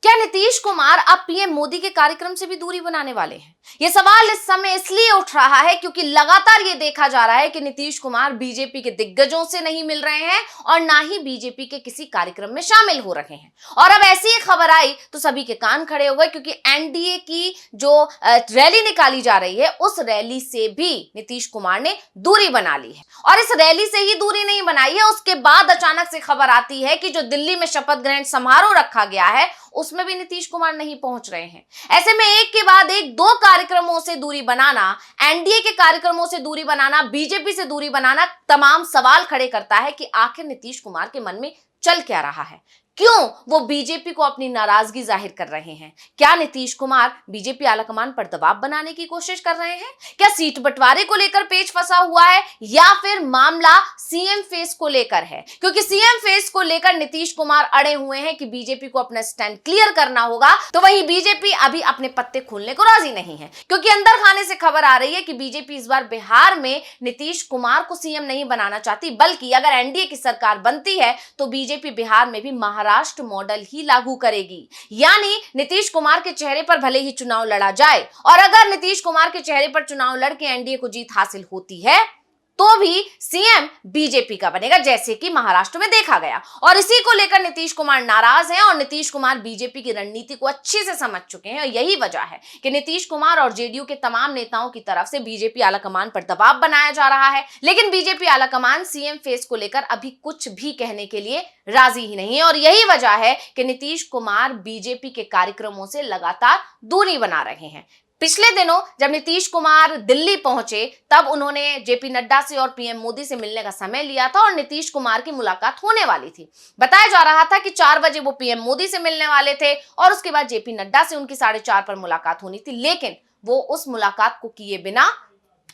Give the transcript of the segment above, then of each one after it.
क्या नीतीश कुमार अब पीएम मोदी के कार्यक्रम से भी दूरी बनाने वाले हैं? यह सवाल इस समय इसलिए उठ रहा है क्योंकि लगातार यह देखा जा रहा है कि नीतीश कुमार बीजेपी के दिग्गजों से नहीं मिल रहे हैं और ना ही बीजेपी के किसी कार्यक्रम में शामिल हो रहे हैं। और अब ऐसी ही खबर आई तो सभी के कान खड़े हो गए, क्योंकि एनडीए की जो रैली निकाली जा रही है उस रैली से भी नीतीश कुमार ने दूरी बना ली है। और इस रैली से ही दूरी नहीं बनाई है, उसके बाद अचानक से खबर आती है कि जो दिल्ली में शपथ ग्रहण समारोह रखा गया है उसमें भी नीतीश कुमार नहीं पहुंच रहे हैं। ऐसे में एक के बाद एक दो कार्यक्रमों से दूरी बनाना, एनडीए के कार्यक्रमों से दूरी बनाना, बीजेपी से दूरी बनाना तमाम सवाल खड़े करता है कि आखिर नीतीश कुमार के मन में चल क्या रहा है, क्यों वो बीजेपी को अपनी नाराजगी जाहिर कर रहे हैं। क्या नीतीश कुमार बीजेपी आलाकमान पर दबाव बनाने की कोशिश कर रहे हैं? क्या सीट बंटवारे को लेकर पेच फंसा हुआ है या फिर मामला सीएम फेस को लेकर है? क्योंकि सीएम फेस को लेकर नीतीश कुमार अड़े हुए हैं कि बीजेपी को अपना स्टैंड क्लियर करना होगा, तो वहीं बीजेपी अभी अपने पत्ते खोलने को राजी नहीं है। क्योंकि अंदर खाने से खबर आ रही है कि बीजेपी इस बार बिहार में नीतीश कुमार को सीएम नहीं बनाना चाहती, बल्कि अगर एनडीए की सरकार बनती है तो बीजेपी बिहार में भी महाराष्ट्र मॉडल ही लागू करेगी। यानी नीतीश कुमार के चेहरे पर भले ही चुनाव लड़ा जाए, और अगर नीतीश कुमार के चेहरे पर चुनाव लड़के एनडीए को जीत हासिल होती है तो भी सीएम बीजेपी का बनेगा, जैसे कि महाराष्ट्र में देखा गया। और इसी को लेकर नीतीश कुमार नाराज हैं और नीतीश कुमार बीजेपी की रणनीति को अच्छे से समझ चुके हैं। और यही वजह है कि नीतीश कुमार और जेडीयू के तमाम नेताओं की तरफ से बीजेपी आलाकमान पर दबाव बनाया जा रहा है। लेकिन बीजेपी आलाकमान सीएम फेस को लेकर अभी कुछ भी कहने के लिए राजी ही नहीं है। और यही वजह है कि नीतीश कुमार बीजेपी के कार्यक्रमों से लगातार दूरी बना रहे हैं। पिछले दिनों जब नीतीश कुमार दिल्ली पहुंचे तब उन्होंने जेपी नड्डा से और पीएम मोदी से मिलने का समय लिया था और नीतीश कुमार की मुलाकात होने वाली थी। बताया जा रहा था कि 4 बजे वो पीएम मोदी से मिलने वाले थे और उसके बाद जेपी नड्डा से उनकी 4:30 पर मुलाकात होनी थी। लेकिन वो उस मुलाकात को किए बिना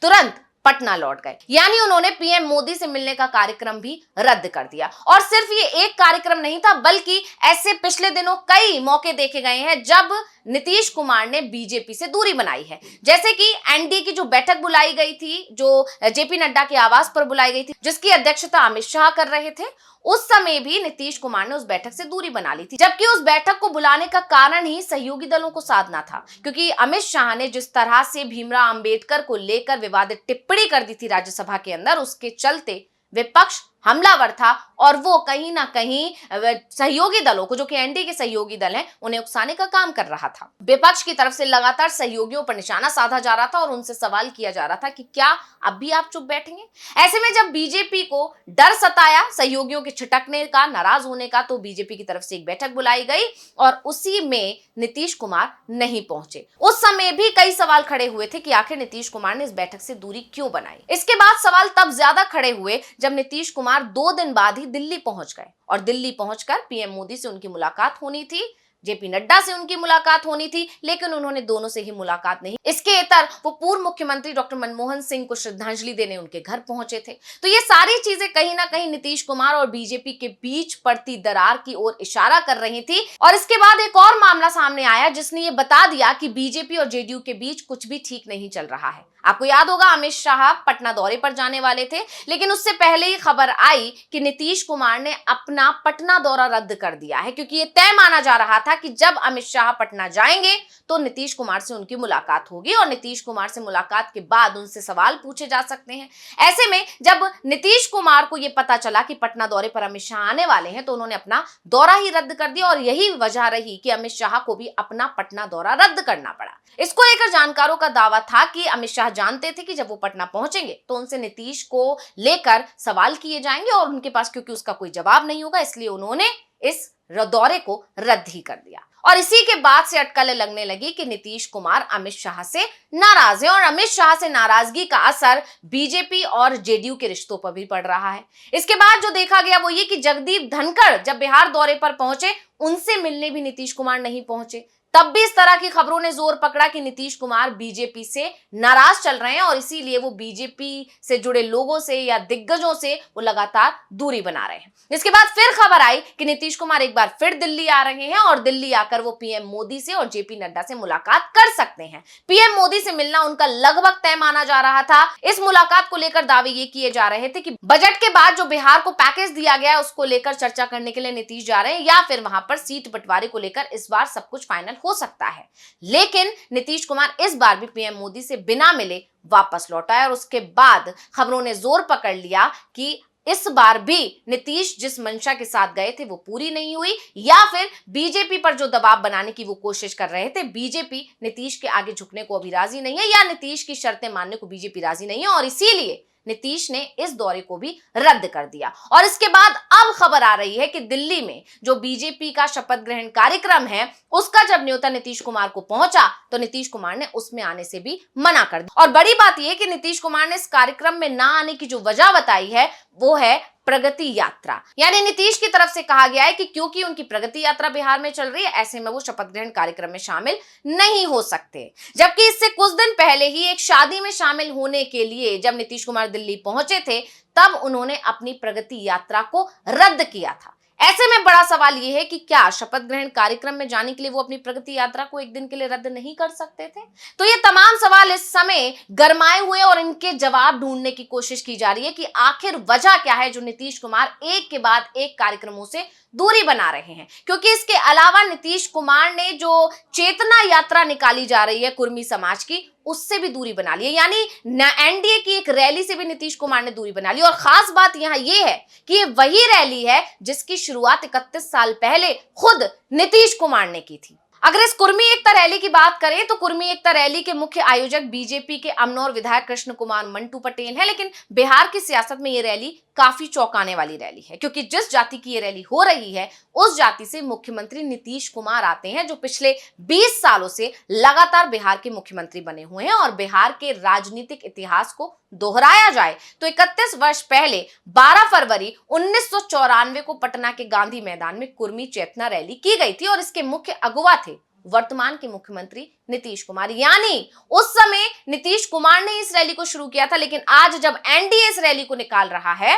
तुरंत पटना लौट गए, यानी उन्होंने पीएम मोदी से मिलने का कार्यक्रम भी रद्द कर दिया। और सिर्फ ये एक कार्यक्रम नहीं था, बल्कि ऐसे पिछले दिनों कई मौके देखे गए हैं जब नीतीश कुमार ने बीजेपी से दूरी बनाई है। जैसे कि एनडीए की जो बैठक बुलाई गई थी, जो जेपी नड्डा के आवास पर बुलाई गई थी, जिसकी अध्यक्षता अमित शाह कर रहे थे, उस समय भी नीतीश कुमार ने उस बैठक से दूरी बना ली थी। जबकि उस बैठक को बुलाने का कारण ही सहयोगी दलों को साधना था, क्योंकि अमित शाह ने जिस तरह से भीमराव अंबेडकर को लेकर विवादित टिप्पणी कर दी थी राज्यसभा के अंदर, उसके चलते विपक्ष हमलावर था और वो कहीं ना कहीं सहयोगी दलों को, जो कि एनडीए के सहयोगी दल हैं, उन्हें उकसाने का काम कर रहा था। विपक्ष की तरफ से लगातार सहयोगियों पर निशाना साधा जा रहा था और उनसे सवाल किया जा रहा था कि क्या अब भी आप चुप बैठेंगे। ऐसे में जब बीजेपी को डर सताया सहयोगियों के छिटकने का, नाराज होने का, तो बीजेपी की तरफ से एक बैठक बुलाई गई और उसी में नीतीश कुमार नहीं पहुंचे। उस समय भी कई सवाल खड़े हुए थे कि आखिर नीतीश कुमार ने इस बैठक से दूरी क्यों बनाई। इसके बाद सवाल तब ज्यादा खड़े हुए जब नीतीश कुमार 2 दिन बाद ही दिल्ली पहुंच गए और दिल्ली पहुंचकर पीएम मोदी से उनकी मुलाकात होनी थी, जेपी नड्डा से उनकी मुलाकात होनी थी, लेकिन उन्होंने दोनों से ही मुलाकात नहीं। इसके इतर वो पूर्व मुख्यमंत्री डॉक्टर मनमोहन सिंह को श्रद्धांजलि देने उनके घर पहुंचे थे। तो ये सारी चीजें कहीं ना कहीं नीतीश कुमार और बीजेपी के बीच पड़ती दरार की ओर इशारा कर रही थी। और इसके बाद एक और मामला सामने आया जिसने ये बता दिया कि बीजेपी और जेडीयू के बीच कुछ भी ठीक नहीं चल रहा है। आपको याद होगा अमित शाह पटना दौरे पर जाने वाले थे, लेकिन उससे पहले ही खबर आई कि नीतीश कुमार ने अपना पटना दौरा रद्द कर दिया है, क्योंकि ये तय माना जा रहा था कि जब अमित शाह पटना जाएंगे तो नीतीश कुमार से उनकी मुलाकात होगी और नीतीश कुमार से मुलाकात के बाद उनसे सवाल पूछे जा सकते हैं। ऐसे में जब नीतीश कुमार को यह पता चला कि पटना दौरे पर अमित शाह आने वाले हैं तो उन्होंने अपना दौरा ही रद्द कर दिया और यही वजह रही कि अमित शाह को भी अपना पटना दौरा रद्द करना पड़ा। इसको लेकर जानकारों का दावा था कि अमित शाह जानते थे कि जब वो पटना पहुंचेंगे तो उनसे नीतीश को लेकर सवाल किए जाएंगे और उनके पास क्योंकि उसका कोई जवाब नहीं होगा, इसलिए उन्होंने इस दौरे को रद्द ही कर दिया। और इसी के बाद से अटकलें लगने लगी कि नीतीश कुमार अमित शाह से नाराज है और अमित शाह से नाराजगी का असर बीजेपी और जेडीयू के रिश्तों पर भी पड़ रहा है। इसके बाद जो देखा गया वो ये कि जगदीप धनखड़ जब बिहार दौरे पर पहुंचे, उनसे मिलने भी नीतीश कुमार नहीं पहुंचे। तब भी इस तरह की खबरों ने जोर पकड़ा कि नीतीश कुमार बीजेपी से नाराज चल रहे हैं और इसीलिए वो बीजेपी से जुड़े लोगों से या दिग्गजों से वो लगातार दूरी बना रहे हैं। इसके बाद फिर खबर आई कि नीतीश कुमार एक बार फिर दिल्ली आ रहे हैं और दिल्ली आकर वो पीएम मोदी से और जेपी नड्डा से मुलाकात कर सकते हैं। पीएम मोदी से मिलना उनका लगभग तय माना जा रहा था। इस मुलाकात को लेकर दावे ये किए जा रहे थे कि बजट के बाद जो बिहार को पैकेज दिया गया है उसको लेकर चर्चा करने के लिए नीतीश जा रहे हैं या फिर वहां पर सीट बंटवारे को लेकर इस बार सब कुछ फाइनल हो सकता है। लेकिन नीतीश कुमार इस बार भी पीएम मोदी से बिना मिले वापस लौटा है और उसके बाद खबरों ने जोर पकड़ लिया कि इस बार भी नीतीश जिस मंशा के साथ गए थे वो पूरी नहीं हुई, या फिर बीजेपी पर जो दबाव बनाने की वो कोशिश कर रहे थे, बीजेपी नीतीश के आगे झुकने को अभी राजी नहीं है, या नीतीश की शर्तें मानने को बीजेपी राजी नहीं है, और इसीलिए नीतीश ने इस दौरे को भी रद्द कर दिया। और इसके बाद अब खबर आ रही है कि दिल्ली में जो बीजेपी का शपथ ग्रहण कार्यक्रम है उसका जब न्योता नीतीश कुमार को पहुंचा तो नीतीश कुमार ने उसमें आने से भी मना कर दिया। और बड़ी बात यह कि नीतीश कुमार ने इस कार्यक्रम में ना आने की जो वजह बताई है वो है प्रगति यात्रा। यानी नीतीश की तरफ से कहा गया है कि क्योंकि उनकी प्रगति यात्रा बिहार में चल रही है, ऐसे में वो शपथ ग्रहण कार्यक्रम में शामिल नहीं हो सकते। जबकि इससे कुछ दिन पहले ही एक शादी में शामिल होने के लिए जब नीतीश कुमार दिल्ली पहुंचे थे तब उन्होंने अपनी प्रगति यात्रा को रद्द किया था। ऐसे में बड़ा सवाल यह है कि क्या शपथ ग्रहण कार्यक्रम में जाने के लिए वो अपनी प्रगति यात्रा को एक दिन के लिए रद्द नहीं कर सकते थे? तो ये तमाम सवाल इस समय गरमाए हुए और इनके जवाब ढूंढने की कोशिश की जा रही है कि आखिर वजह क्या है जो नीतीश कुमार एक के बाद एक कार्यक्रमों से दूरी बना रहे हैं। क्योंकि इसके अलावा नीतीश कुमार ने जो चेतना यात्रा निकाली जा रही है कुर्मी समाज की, उससे भी दूरी बना ली है। यानी एनडीए की एक रैली से भी नीतीश कुमार ने दूरी बना ली। और खास बात यहां यह है कि ये वही रैली है जिसकी शुरुआत 31 साल पहले खुद नीतीश कुमार ने की थी। अगर इस कुर्मी एकता रैली की बात करें तो कुर्मी एकता रैली के मुख्य आयोजक बीजेपी के अमनौर विधायक कृष्ण कुमार मंटू पटेल है। लेकिन बिहार की सियासत में ये रैली काफी चौंकाने वाली रैली है, क्योंकि जिस जाति की ये रैली हो रही है उस जाति से मुख्यमंत्री नीतीश कुमार आते हैं, जो पिछले 20 सालों से लगातार बिहार के मुख्यमंत्री बने हुए हैं। और बिहार के राजनीतिक इतिहास को दोहराया जाए तो 31 वर्ष पहले 12 फरवरी 1994 को पटना के गांधी मैदान में कुर्मी चेतना रैली की गई थी और इसके मुख्य अगुवा थे वर्तमान के मुख्यमंत्री नीतीश कुमार। यानी उस समय नीतीश कुमार ने इस रैली को शुरू किया था, लेकिन आज जब एनडीए इस रैली को निकाल रहा है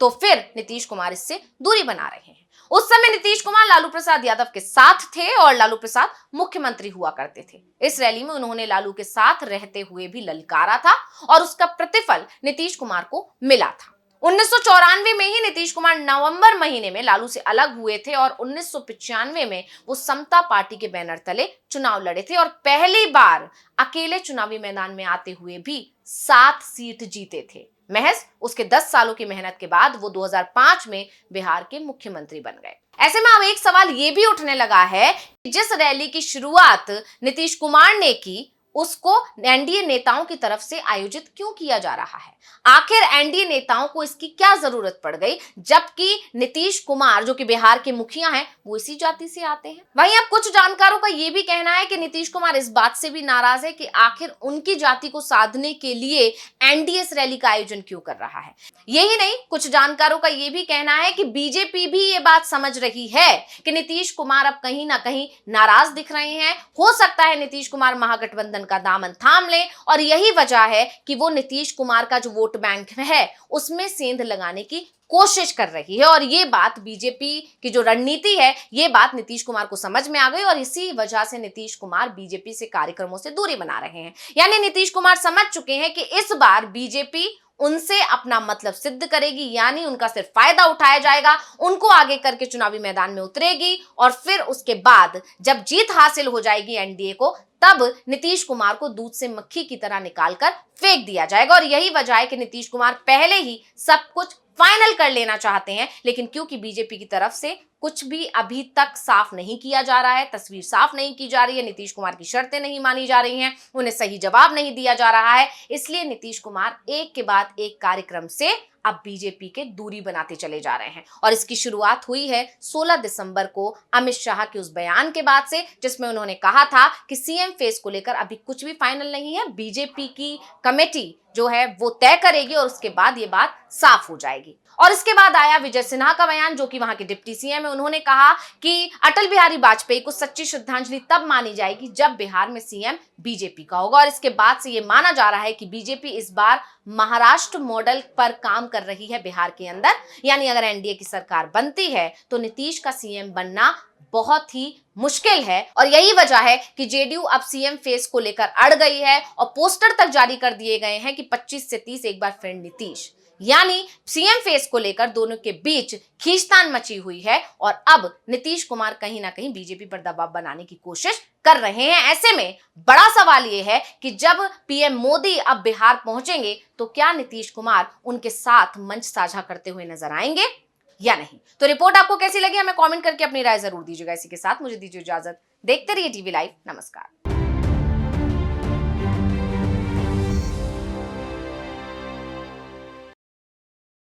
तो फिर नीतीश कुमार इससे दूरी बना रहे हैं। उस समय नीतीश कुमार लालू प्रसाद यादव के साथ थे और लालू प्रसाद मुख्यमंत्री हुआ करते थे। इस रैली में उन्होंने लालू के साथ रहते हुए भी ललकारा था और उसका प्रतिफल नीतीश कुमार को मिला था। 1994 में ही नीतीश कुमार नवंबर महीने में लालू से अलग हुए थे और 1995 में वो समता पार्टी के बैनर तले चुनाव लड़े थे और पहली बार अकेले चुनावी मैदान में आते हुए भी 7 सीट जीते थे। महज उसके 10 सालों की मेहनत के बाद वो 2005 में बिहार के मुख्यमंत्री बन गए। ऐसे में अब एक सवाल ये भी उठने लगा है कि जिस रैली की शुरुआत नीतीश कुमार ने की उसको एनडीए नेताओं की तरफ से आयोजित क्यों किया जा रहा है? आखिर एनडीए नेताओं को इसकी क्या जरूरत पड़ गई, जबकि नीतीश कुमार जो कि बिहार के मुखिया हैं वो इसी जाति से आते हैं। वहीं अब कुछ जानकारों का ये भी कहना है कि नीतीश कुमार इस बात से भी नाराज है कि आखिर उनकी जाति को साधने के लिए एनडीए इस रैली का आयोजन क्यों कर रहा है। यही नहीं, कुछ जानकारों का ये भी कहना है कि बीजेपी भी ये बात समझ रही है कि नीतीश कुमार अब कहीं ना कहीं नाराज दिख रहे हैं। हो सकता है नीतीश कुमार महागठबंधन का दामन थाम ले और यही वजह है कि वो नीतीश कुमार का जो वोट बैंक है उसमें सेंध लगाने की कोशिश कर रही है। और ये बात बीजेपी की जो रणनीति है ये बात नीतीश कुमार को समझ में आ गई और इसी वजह से नीतीश कुमार बीजेपी से कार्यक्रमों से दूरी बना रहे हैं। यानी नीतीश कुमार समझ चुके हैं कि इस बार बीजेपी उनसे अपना मतलब सिद्ध करेगी, यानी उनका सिर्फ फायदा उठाया जाएगा, उनको आगे करके चुनावी मैदान में उतरेगी और फिर उसके बाद जब जीत हासिल हो जाएगी एनडीए को तब नीतीश कुमार को दूध से मक्खी की तरह निकालकर फेंक दिया जाएगा। और यही वजह है कि नीतीश कुमार पहले ही सब कुछ फाइनल कर लेना चाहते हैं, लेकिन क्योंकि बीजेपी की तरफ से कुछ भी अभी तक साफ नहीं किया जा रहा है, तस्वीर साफ नहीं की जा रही है, नीतीश कुमार की शर्तें नहीं मानी जा रही हैं, उन्हें सही जवाब नहीं दिया जा रहा है, इसलिए नीतीश कुमार एक के बाद एक कार्यक्रम से अब बीजेपी के दूरी बनाते चले जा रहे हैं। और इसकी शुरुआत हुई है 16 दिसंबर को अमित शाह के उस बयान के बाद से, जिसमें उन्होंने कहा था कि सीएम फेस को लेकर अभी कुछ भी फाइनल नहीं है, बीजेपी की कमेटी जो है वो तय करेगी और उसके बाद ये बात साफ हो जाएगी। और इसके बाद आया विजय सिन्हा का बयान, जो कि वहां के डिप्टी सीएम है। उन्होंने कहा कि अटल बिहारी वाजपेयी को सच्ची श्रद्धांजलि तब मानी जाएगी जब बिहार में सीएम बीजेपी का होगा। और इसके बाद से ये माना जा रहा है कि बीजेपी इस बार महाराष्ट्र मॉडल पर काम कर रही है बिहार के अंदर। यानी अगर एनडीए की सरकार बनती है तो नीतीश का सीएम बनना बहुत ही मुश्किल है। और यही वजह है कि जेडीयू अब सीएम फेस को लेकर अड़ गई है और पोस्टर तक जारी कर दिए गए हैं कि 25 से 30 एक बार फ्रेंड नीतीश। यानी सीएम फेस को लेकर दोनों के बीच खींचतान मची हुई है और अब नीतीश कुमार कहीं ना कहीं बीजेपी पर दबाव बनाने की कोशिश कर रहे हैं। ऐसे में बड़ा सवाल यह है कि जब पीएम मोदी अब बिहार पहुंचेंगे तो क्या नीतीश कुमार उनके साथ मंच साझा करते हुए नजर आएंगे या नहीं। तो रिपोर्ट आपको कैसी लगी हमें कमेंट करके अपनी राय जरूर दीजिएगा। इसी के साथ मुझे दीजिए इजाजत। देखते रहिए टीवी लाइव। नमस्कार।